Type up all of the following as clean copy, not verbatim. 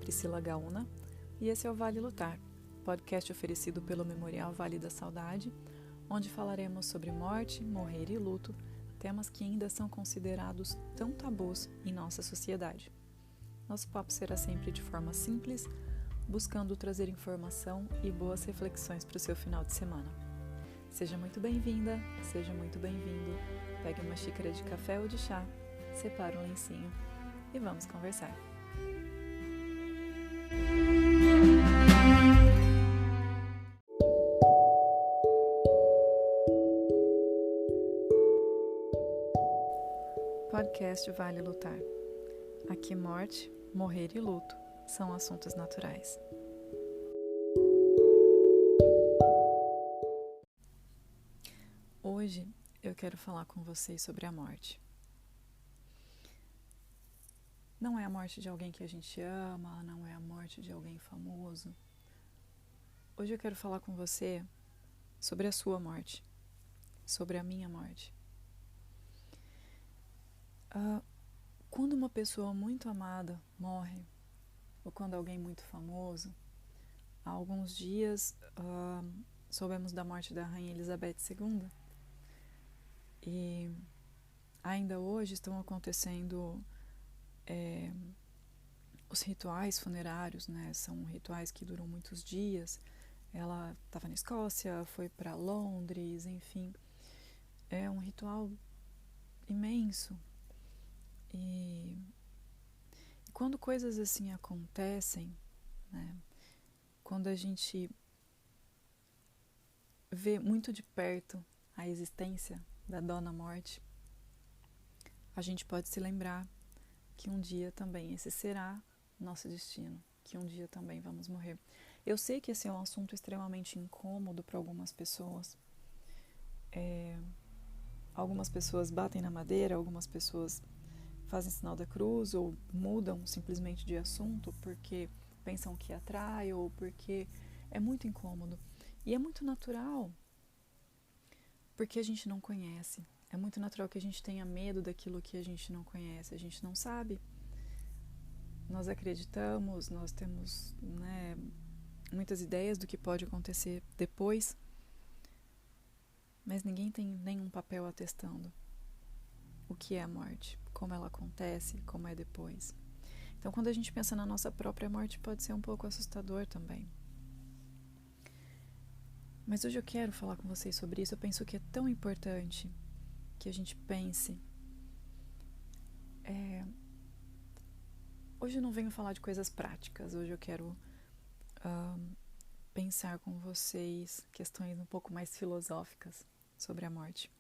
Priscila Gauna e esse é o Vale Lutar, podcast oferecido pelo Memorial Vale da Saudade, onde falaremos sobre morte, morrer e luto, temas que ainda são considerados tão tabus em nossa sociedade. Nosso papo será sempre de forma simples, buscando trazer informação e boas reflexões para o seu final de semana. Seja muito bem-vinda, seja muito bem-vindo. Pegue uma xícara de café ou de chá, separe um lencinho e vamos conversar. Podcast Vale Lutar. Aqui morte, morrer e luto são assuntos naturais. Hoje eu quero falar com vocês sobre a morte. Não é a morte de alguém que a gente ama, não é a morte de alguém famoso. Hoje eu quero falar com você sobre a sua morte, sobre a minha morte. Quando uma pessoa muito amada morre, ou quando alguém muito famoso, há alguns dias soubemos da morte da Rainha Elizabeth II e ainda hoje estão acontecendo os rituais funerários, né? São rituais que duram muitos dias. Ela estava na Escócia, foi para Londres, enfim. É um ritual imenso. E quando coisas assim acontecem, né? Quando a gente vê muito de perto a existência da Dona Morte, a gente pode se lembrar que um dia também esse será nosso destino, que um dia também vamos morrer. Eu sei que esse é um assunto extremamente incômodo para algumas pessoas. Algumas pessoas batem na madeira, algumas pessoas fazem sinal da cruz ou mudam simplesmente de assunto porque pensam que atrai ou porque é muito incômodo. E é muito natural, porque a gente não conhece. É muito natural que a gente tenha medo daquilo que a gente não conhece, a gente não sabe. Nós acreditamos, nós temos, muitas ideias do que pode acontecer depois, mas ninguém tem nenhum papel atestando o que é a morte, como ela acontece, como é depois. Então, quando a gente pensa na nossa própria morte, pode ser um pouco assustador também. Mas hoje eu quero falar com vocês sobre isso. Eu penso que é tão importante que a gente pense. Hoje eu não venho falar de coisas práticas, hoje eu quero pensar com vocês questões um pouco mais filosóficas sobre a morte.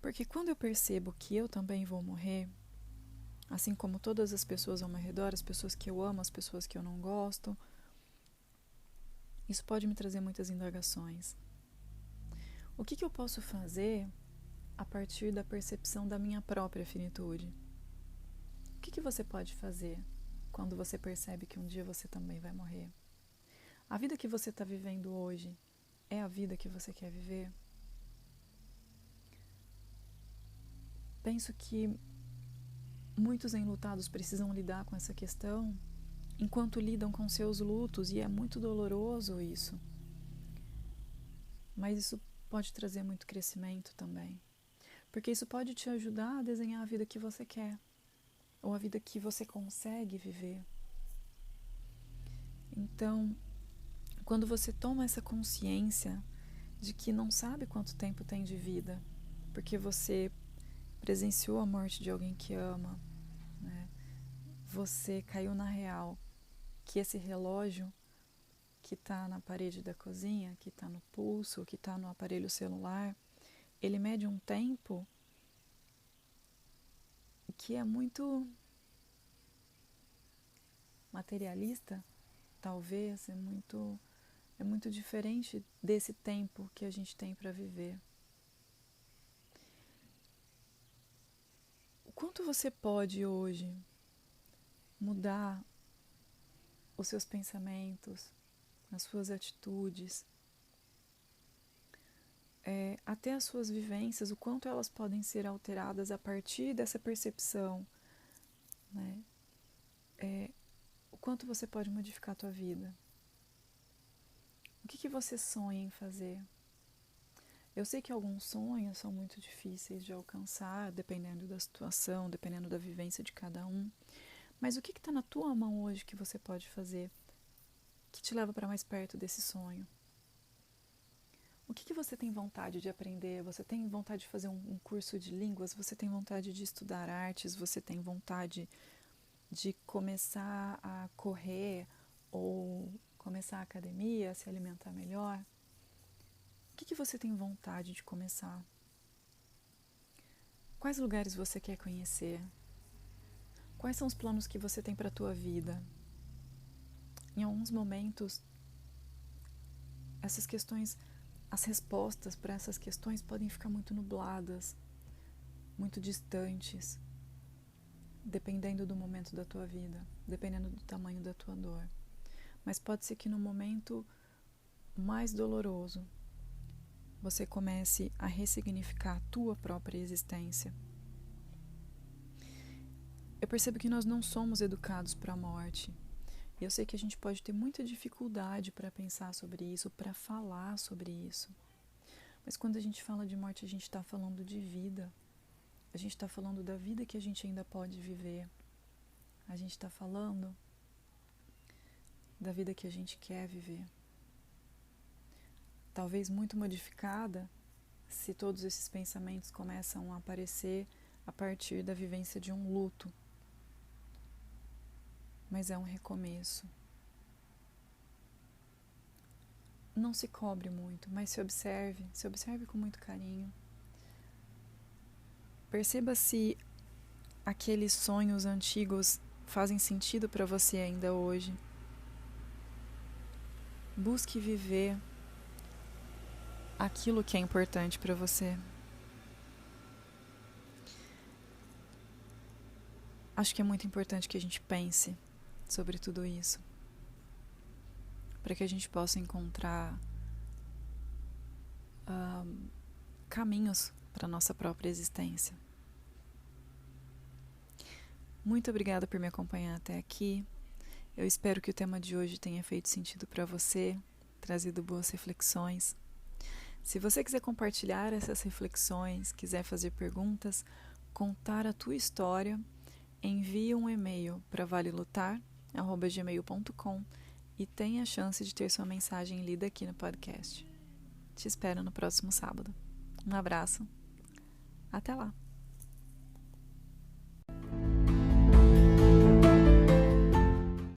Porque quando eu percebo que eu também vou morrer, assim como todas as pessoas ao meu redor, as pessoas que eu amo, as pessoas que eu não gosto, isso pode me trazer muitas indagações. O que eu posso fazer a partir da percepção da minha própria finitude? O que você pode fazer quando você percebe que um dia você também vai morrer? A vida que você está vivendo hoje é a vida que você quer viver? Penso que muitos enlutados precisam lidar com essa questão enquanto lidam com seus lutos, e é muito doloroso isso. Mas isso pode trazer muito crescimento também, porque isso pode te ajudar a desenhar a vida que você quer, ou a vida que você consegue viver. Então, quando você toma essa consciência de que não sabe quanto tempo tem de vida, porque você presenciou a morte de alguém que ama, né? Você caiu na real que esse relógio que está na parede da cozinha, que está no pulso, que está no aparelho celular, ele mede um tempo que é muito materialista, talvez, é muito diferente desse tempo que a gente tem para viver. O quanto você pode hoje mudar os seus pensamentos, as suas atitudes, até as suas vivências, o quanto elas podem ser alteradas a partir dessa percepção, né, o quanto você pode modificar a tua vida. O que você sonha em fazer? Eu sei que alguns sonhos são muito difíceis de alcançar, dependendo da situação, dependendo da vivência de cada um. Mas o que está na tua mão hoje que você pode fazer que te leva para mais perto desse sonho? O que você tem vontade de aprender? Você tem vontade de fazer um curso de línguas? Você tem vontade de estudar artes? Você tem vontade de começar a correr ou começar a academia, se alimentar melhor? O que você tem vontade de começar? Quais lugares você quer conhecer? Quais são os planos que você tem para a tua vida? Em alguns momentos, essas questões, as respostas para essas questões podem ficar muito nubladas, muito distantes, dependendo do momento da tua vida, dependendo do tamanho da tua dor. Mas pode ser que no momento mais doloroso, você comece a ressignificar a tua própria existência. Eu percebo que nós não somos educados para a morte. E eu sei que a gente pode ter muita dificuldade para pensar sobre isso, para falar sobre isso. Mas quando a gente fala de morte, a gente está falando de vida. A gente está falando da vida que a gente ainda pode viver. A gente está falando da vida que a gente quer viver. Talvez muito modificada, se todos esses pensamentos começam a aparecer a partir da vivência de um luto. Mas é um recomeço. Não se cobre muito, mas se observe com muito carinho. Perceba se aqueles sonhos antigos fazem sentido para você ainda hoje. Busque viver aquilo que é importante para você. Acho que é muito importante que a gente pense sobre tudo isso, para que a gente possa encontrar caminhos para a nossa própria existência. Muito obrigada por me acompanhar até aqui. Eu espero que o tema de hoje tenha feito sentido para você, trazido boas reflexões. Se você quiser compartilhar essas reflexões, quiser fazer perguntas, contar a tua história, envie um e-mail para valelutar@gmail.com e tenha a chance de ter sua mensagem lida aqui no podcast. Te espero no próximo sábado. Um abraço. Até lá!